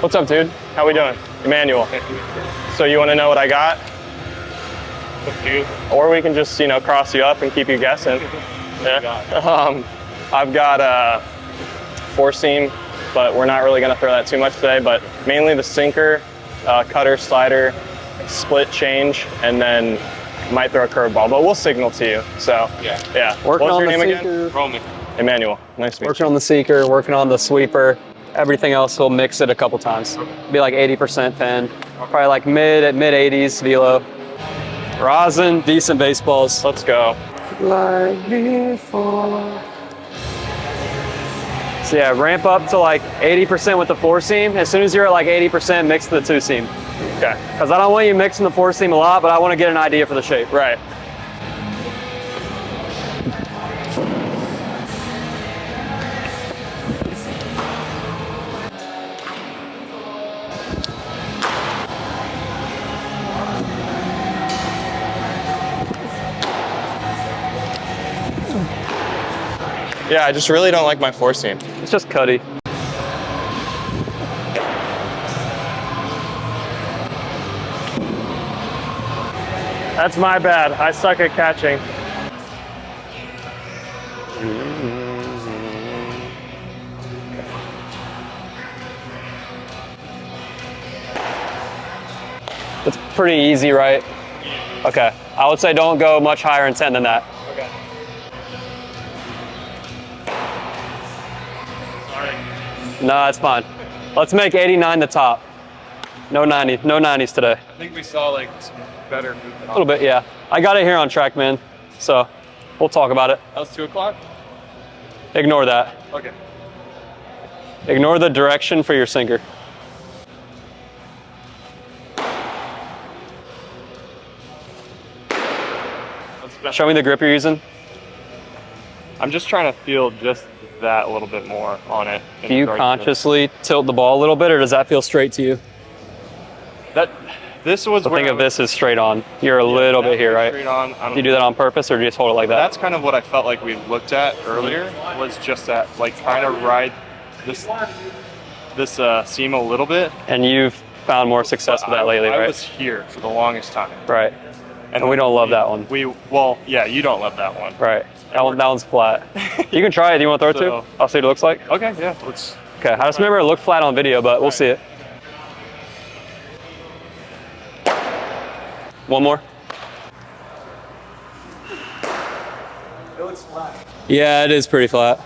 What's up, dude? How we doing? Emmanuel. So you want to know what I got? Or we can just, you know, cross you up and keep you guessing. Yeah. I've got a four seam, but we're not really going to throw that too much today. But mainly the sinker, cutter, slider, split change, and then might throw a curveball. But we'll signal to you. So yeah. Working What's on your the name sinker. again? Roman. Emmanuel. Nice to meet you. Working on the sinker, working on the sweeper. Everything else, we'll mix it a couple times. Be like 80% pen, probably like mid 80s velo. Rosin, decent baseballs. Let's go. Like before. So yeah, ramp up to like 80% with the four seam. As soon as you're at like 80%, mix the two seam. Okay. Because I don't want you mixing the four seam a lot, but I want to get an idea for the shape. Right. Yeah, I just really don't like my four seam. It's just cutty. That's my bad. I suck at catching. It's pretty easy, right? Okay. I would say don't go much higher intent than that. Okay. No, it's fine. Let's make 89 the top. No 90, no 90s today. I think we saw like some better movement. A little bit, yeah. I got it here on TrackMan, so we'll talk about it. That was 2 o'clock? Ignore that. Okay. Ignore the direction for your sinker. Show me the grip you're using. I'm just trying to feel just that a little bit more on it. Do you consciously tilt the ball a little bit, or does that feel straight to you? This was So think of this as straight on. You're a little bit here, right? Straight on. Do you do that on purpose, or do you just hold it like that? That's kind of what I felt like we looked at earlier, was just that, like trying to ride this seam a little bit. And you've found more success with that lately, right? I was here for the longest time. Right. And we don't love that one. Well, yeah, you don't love that one. Right. That one's flat. You can try it. Do you want to throw it too? I'll see what it looks like. Okay, yeah. Let's. Okay. I just remember it looked flat on video, but we'll see it. One more. It looks flat. Yeah, it is pretty flat.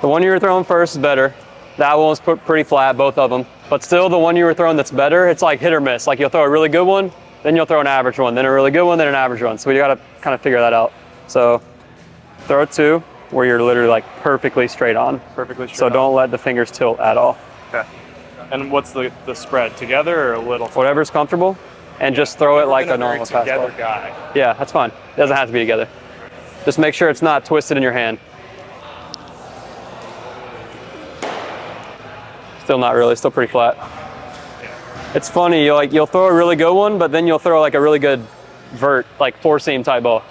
The one you were throwing first is better. That one was pretty flat, both of them. But still, the one you were throwing that's better, it's like hit or miss. Like you'll throw a really good one, then you'll throw an average one, then a really good one, then an average one. So we gotta kind of figure that out. So throw it two, where you're literally like perfectly straight on. Perfectly straight So on. don't let the fingers tilt at all. Okay. And what's the spread? Together or a little? Whatever's comfortable, and just throw it like a normal together fastball. guy. Yeah, that's fine. It doesn't have to be together. Just make sure it's not twisted in your hand. Still not really, still pretty flat. It's funny, you'll throw a really good one, but then you'll throw like a really good vert, like four seam type ball.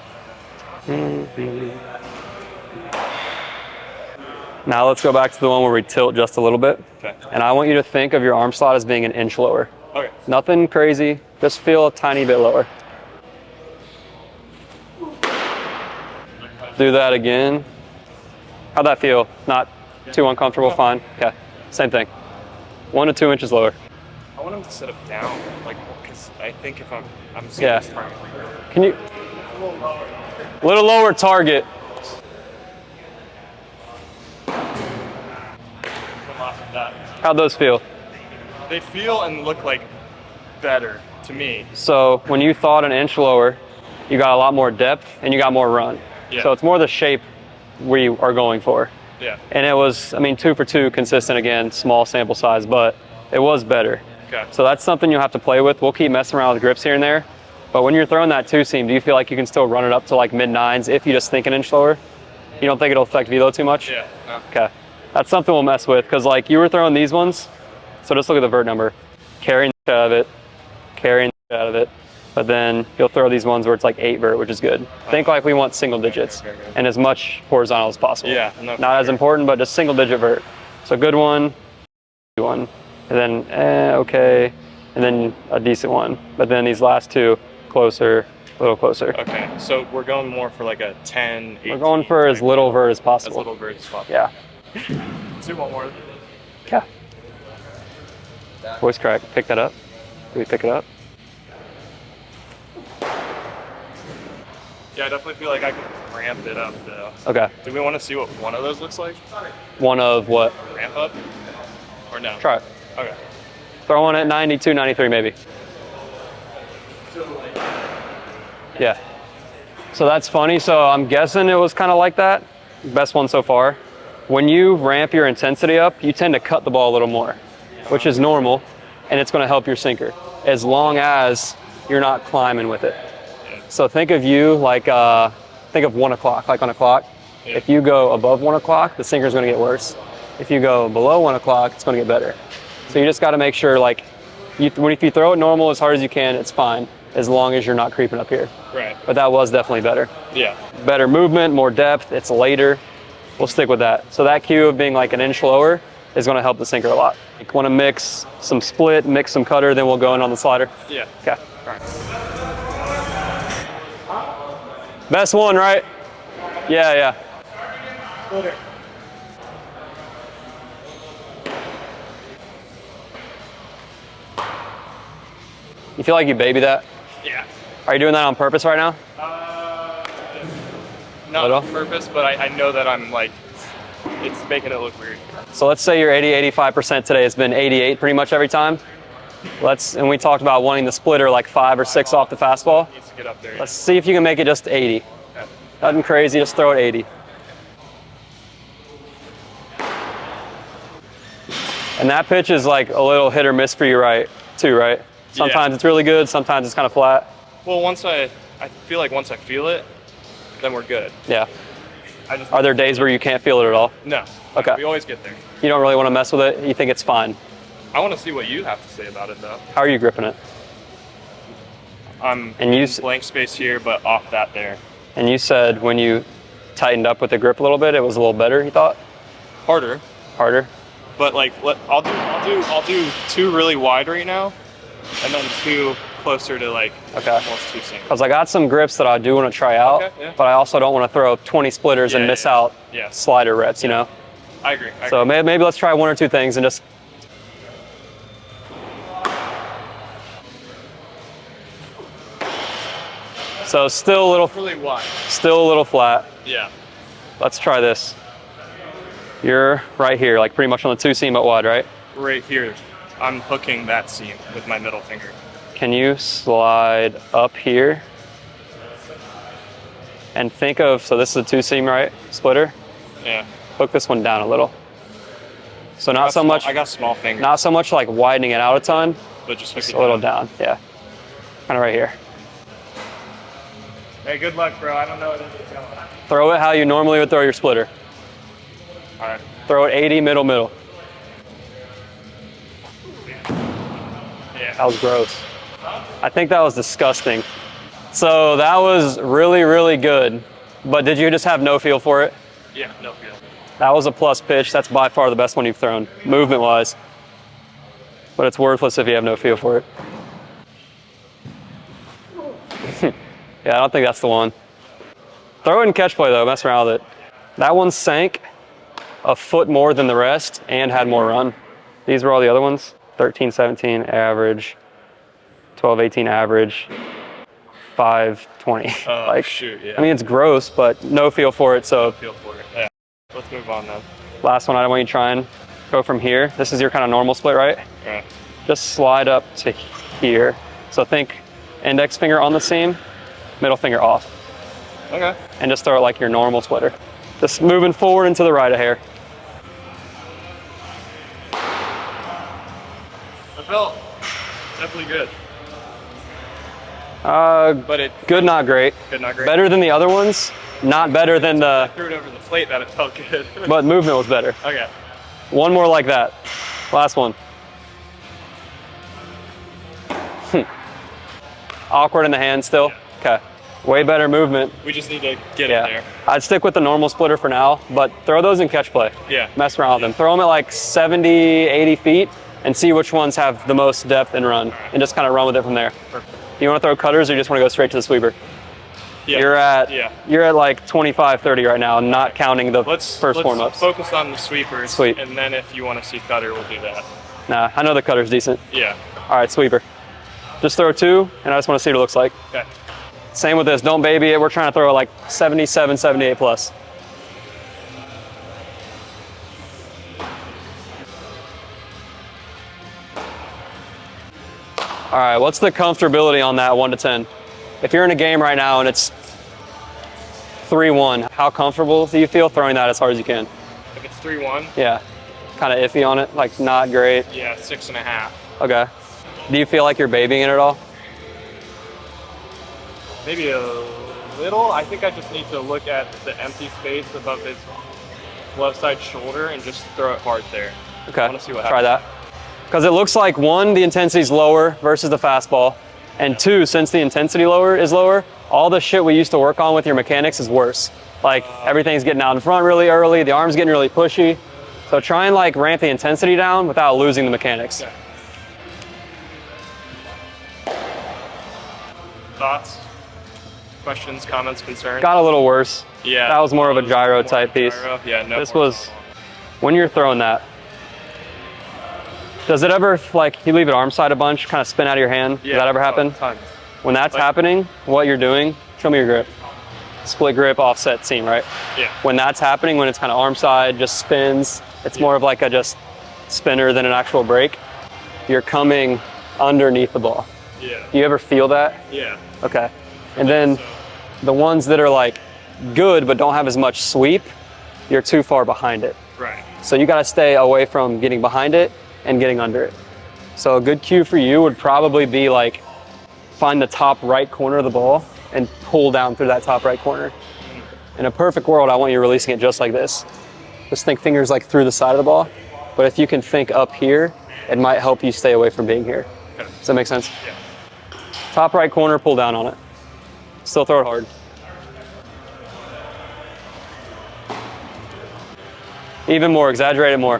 Now let's go back to the one where we tilt just a little bit. Okay. And I want you to think of your arm slot as being an inch lower. Okay. Nothing crazy, just feel a tiny bit lower. Do that again. How'd that feel? Not too uncomfortable, fine? Okay, same thing. 1 to 2 inches lower. I want him to sit up down, like, because I think if I'm Yeah. trying. Can you? A little lower target. How'd those feel? They feel and look like better to me. So when you thought an inch lower, you got a lot more depth and you got more run. Yeah. So it's more the shape we are going for. Yeah. And it was, 2 for 2 consistent again, small sample size, but it was better. Okay. So that's something you'll have to play with. We'll keep messing around with grips here and there. But when you're throwing that two seam, do you feel like you can still run it up to like mid 9s if you just think an inch lower? You don't think it'll affect velo too much? Yeah. No. Okay. That's something we'll mess with, because like you were throwing these ones. So just look at the vert number. Carrying the shit out of it, carrying the shit out of it. But then you'll throw these ones where it's like 8 vert, which is good. Think like we want single digits and as much horizontal as possible. Yeah. Not as important, but just single digit vert. So good one, and then okay, and then a decent one. But then these last two, closer, a little closer. Okay, so we're going more for like a 10, 18. We're going for as little vert as possible. As little vert as possible. Yeah. Let's do one more. Yeah. Voice crack. Pick that up. Do we pick it up? Yeah, I definitely feel like I can ramp it up though. Okay. Do we want to see what one of those looks like? One of what? Ramp up? Or no? Try it. Okay. Throw one at 92, 93 maybe. Yeah. So that's funny. So I'm guessing it was kind of like that. Best one so far. When you ramp your intensity up, you tend to cut the ball a little more, which is normal, and it's going to help your sinker, as long as you're not climbing with it. So think of you like, think of 1 o'clock, like on a clock. Yeah. If you go above 1 o'clock, the sinker's going to get worse. If you go below 1 o'clock, it's going to get better. So you just got to make sure, like, if you throw it normal as hard as you can, it's fine, as long as you're not creeping up here. Right. But that was definitely better. Yeah. Better movement, more depth, it's later. We'll stick with that. So that cue of being like an inch lower is going to help the sinker a lot. You want to mix some split, mix some cutter, then we'll go in on the slider. Yeah. Okay. All right. Best one, right? Yeah, yeah. You feel like you baby that? Yeah. Are you doing that on purpose right now? Not on purpose, but I know that I'm like, it's making it look weird. So let's say your 80, 85% today has been 88 pretty much every time. And we talked about wanting the splitter like 5 or 6 off the fastball. Needs to get up there. Let's see if you can make it just 80. Nothing crazy, just throw it 80. And that pitch is like a little hit or miss for you, right? Too, right? Sometimes it's really good, sometimes it's kind of flat. Well, I feel like once I feel it, then we're good. Yeah. Are there days where you can't feel it at all? No. Okay. We always get there. You don't really want to mess with it? You think it's fine? I want to see what you have to say about it, though. How are you gripping it? I'm And you blank space here, but off that there. And you said when you tightened up with the grip a little bit, it was a little better, you thought? Harder. Harder? But like, I'll do 2 really wide right now, and then 2 closer to like almost 2 single. Because I got some grips that I do want to try out, but I also don't want to throw 20 splitters and miss out slider reps, you know? I agree. So maybe let's try 1 or 2 things and just. So still a little, Really wide. still a little flat. Yeah. Let's try this. You're right here, like pretty much on the 2 seam but wide, right? Right here. I'm hooking that seam with my middle finger. Can you slide up here? And think of, so this is a 2 seam, right? Splitter? Yeah. Hook this one down a little. So not so much. I got small fingers. Not so much like widening it out a ton, But just hook just it a little down. Yeah. Kind of right here. Hey, good luck, bro. I don't know what it is going on. Throw it how you normally would throw your splitter. All right. Throw it 80, middle, middle. Yeah. That was gross. I think that was disgusting. So that was really, really good. But did you just have no feel for it? Yeah, no feel. That was a plus pitch. That's by far the best one you've thrown, movement-wise. But it's worthless if you have no feel for it. Yeah, I don't think that's the one. Throw it in catch play, though. Mess around with it. That one sank a foot more than the rest and had more run. These were all the other ones. 13, 17 average, 12, 18 average, 5, 20. Oh, shoot, yeah. I mean, it's gross, but no feel for it, so. Feel for it. Yeah. Let's move on then. Last one, I want you to try and go from here. This is your kind of normal split, right? Yeah. Just slide up to here. So think index finger on the seam, middle finger off. Okay. And just throw it like your normal splitter. Just moving forward and to the right a hair. It felt definitely good. But it good, not great. Good, not great. Better than the other ones. Not better than I the, threw it over the plate that it felt good. but movement was better. Okay. One more like that. Last one. Awkward in the hand still? Okay. Way better movement. We just need to get it Yeah. there. I'd stick with the normal splitter for now, but throw those in catch play. Yeah. Mess around with them. Throw them at like 70, 80 feet and see which ones have the most depth and run, and just kind of run with it from there. Perfect. Do you want to throw cutters, or you just want to go straight to the sweeper? Yeah. You're at like 25, 30 right now, not counting the first warm-ups. Let's focus on the sweepers. Sweet. And then if you want to see cutter, we'll do that. Nah, I know the cutter's decent. Yeah. All right, sweeper. Just throw 2, and I just want to see what it looks like. Okay. Same with this, don't baby it. We're trying to throw like 77, 78 plus. All right, what's the comfortability on that 1 to 10? If you're in a game right now and it's 3-1, how comfortable do you feel throwing that as hard as you can? If it's 3-1? Yeah, kind of iffy on it, like not great. Yeah, 6.5. Okay. Do you feel like you're babying it at all? Maybe a little. I think I just need to look at the empty space above his left side shoulder and just throw it hard there. Okay, I want to see what try happens. that. Because it looks like 1, the intensity's lower versus the fastball, and 2, since the intensity is lower, all the shit we used to work on with your mechanics is worse. Like everything's getting out in front really early, the arm's getting really pushy. So try and like ramp the intensity down without losing the mechanics. Okay. Thoughts? Questions, comments, concerns? Got a little worse. Yeah. That was more of a gyro type piece. Gyro. Yeah, no. This was, when you're throwing that, does it ever, like, you leave it arm side a bunch, kind of spin out of your hand? Yeah, Does that ever happen? Tons. When that's happening, what you're doing, show me your grip. Split grip, offset seam, right? Yeah. When that's happening, when it's kind of arm side, just spins, it's more of like a just spinner than an actual break. You're coming underneath the ball. Yeah. Do you ever feel that? Yeah. Okay. And then the ones that are like good but don't have as much sweep, you're too far behind it. Right. So you got to stay away from getting behind it and getting under it. So a good cue for you would probably be like, find the top right corner of the ball and pull down through that top right corner. In a perfect world, I want you releasing it just like this. Just think fingers like through the side of the ball. But if you can think up here, it might help you stay away from being here. Okay. Does that make sense? Yeah. Top right corner, pull down on it. Still throw it hard. Even more, exaggerate it more.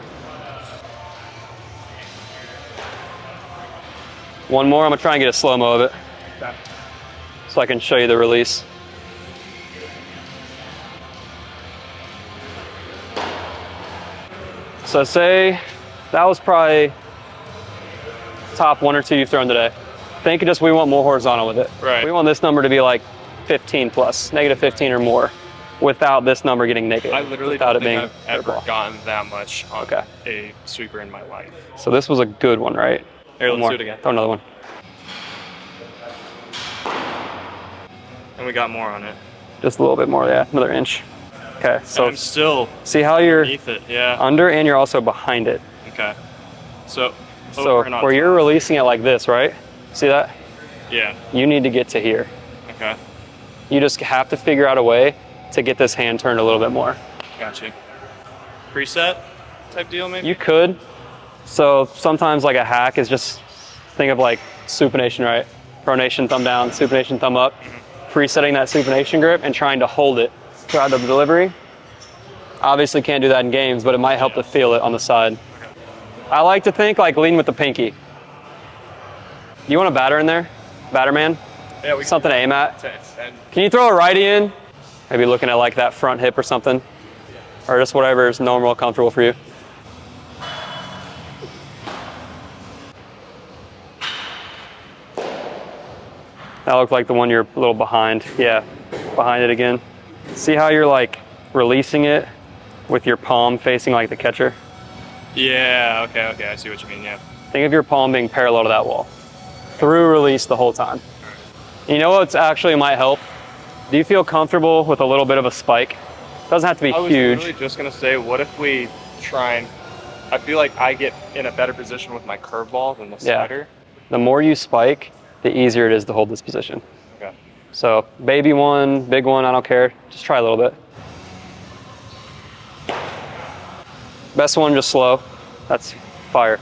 One more, I'm gonna try and get a slow-mo of it Okay. so I can show you the release. So say that was probably top 1 or 2 you've thrown today. Think just we want more horizontal with it. Right. We want this number to be like 15 plus, negative 15 or more, without this number getting negative. I literally without don't it think being I've ever purple. gotten that much on Okay. a sweeper in my life. So this was a good one, right? Here, One let's more. do it again. Throw another one. And we got more on it. Just a little bit more, yeah, another inch. Okay, So so I'm still see how you're underneath it. Yeah. under and you're also behind it. Okay. So So over and on where you're top. releasing it like this, right? See that? Yeah. You need to get to here. Okay. You just have to figure out a way to get this hand turned a little bit more. Got you. Preset type deal, maybe. You could. So sometimes like a hack is just think of like supination, right? Pronation, thumb down, supination, thumb up. Presetting that supination grip and trying to hold it throughout the delivery. Obviously can't do that in games, but it might help to feel it on the side. I like to think like lean with the pinky. You want a batter in there? Batter man? Yeah, we Something to aim at. And Can you throw a righty in? Maybe looking at like that front hip or something. Or just whatever is normal, comfortable for you. That looked like the one you're a little behind. Yeah, behind it again. See how you're like releasing it with your palm facing like the catcher? yeah, okay, I see what you mean. Yeah. Think of your palm being parallel to that wall. Through release the whole time. You know what's actually might help? Do you feel comfortable with a little bit of a spike? Doesn't have to be I was huge. literally just gonna say, what if we try and? I feel like I get in a better position with my curveball than the Yeah. slider. The more you spike, the easier it is to hold this position. Okay. So baby one, big one, I don't care. Just try a little bit. Best one, just slow. That's fire.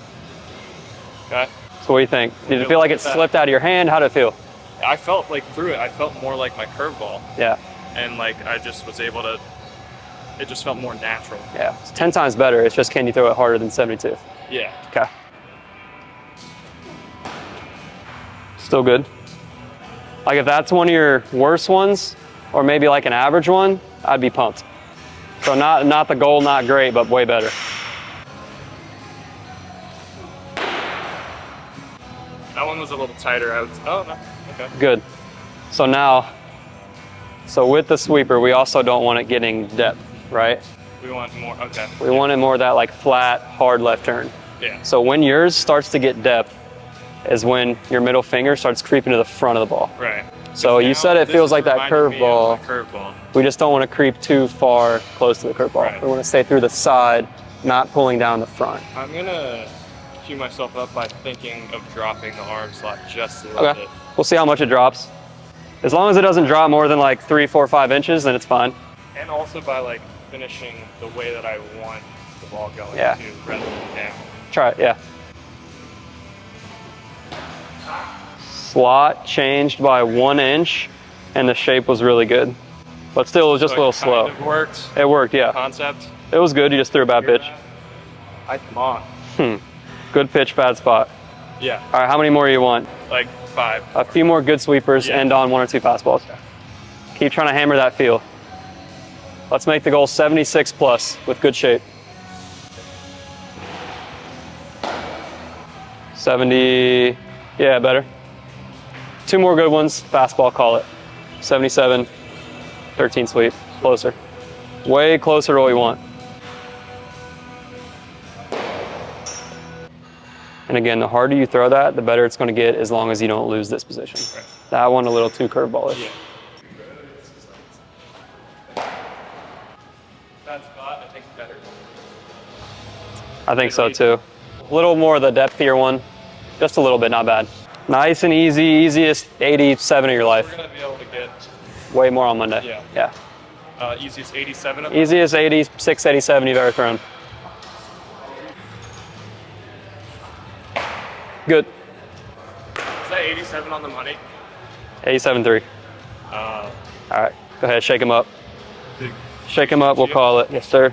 Okay. So what do you think? Did it feel like it slipped out of your hand? How did it feel? I felt like through it, I felt more like my curveball, Yeah, and like I just was able to. It just felt more natural. yeah. It's 10 times better. It's just can you throw it harder than 72? Yeah. Okay. Still good. Like if that's one of your worst ones, or maybe like an average one, I'd be pumped. So not the goal, not great, but way better. That one was a little tighter. Oh, no. Okay. Good. So now, with the sweeper, we also don't want it getting depth, right? We want more. Okay. We want it more of that like flat, hard left turn. Yeah. So when yours starts to get depth is when your middle finger starts creeping to the front of the ball. Right. So you said it feels like that curve ball. Curveball. We just don't want to creep too far close to the curve ball. Right. We want to stay through the side, not pulling down the front. I'm gonna cue myself up by thinking of dropping the arm slot just a little bit. We'll see how much it drops. As long as it doesn't drop more than like 3, 4, 5 inches, then it's fine. And also by like finishing the way that I want the ball going Yeah. to, rather than down. Try it, yeah. Slot changed by 1 inch, and the shape was really good. But still, it was just a little slow. It worked. It worked, yeah. Concept. It was good, you just threw a bad pitch. Come on. Good pitch, bad spot. Yeah. All right, how many more you want? Like 5. A few more good sweepers, Yeah. end on 1 or 2 fastballs. Keep trying to hammer that feel. Let's make the goal 76 plus with good shape. 70, yeah, better. 2 more good ones, fastball, call it. 77, 13 sweep, closer. Way closer to what we want. And again, the harder you throw that, the better it's going to get as long as you don't lose this position. Right. That one a little too curveballish. Yeah. That spot, I think better. I think so too. A little more of the depthier one, just a little bit, not bad. Nice and easy, easiest 87 of your life. We're gonna be able to get Way more on Monday. Yeah. Yeah. Easiest 87 of them. Easiest 86, 87 you've ever thrown. Good. Is that 87 on the money? 87.3. All right, go ahead, shake him up. Shake him up, we'll call it. Yes, sir.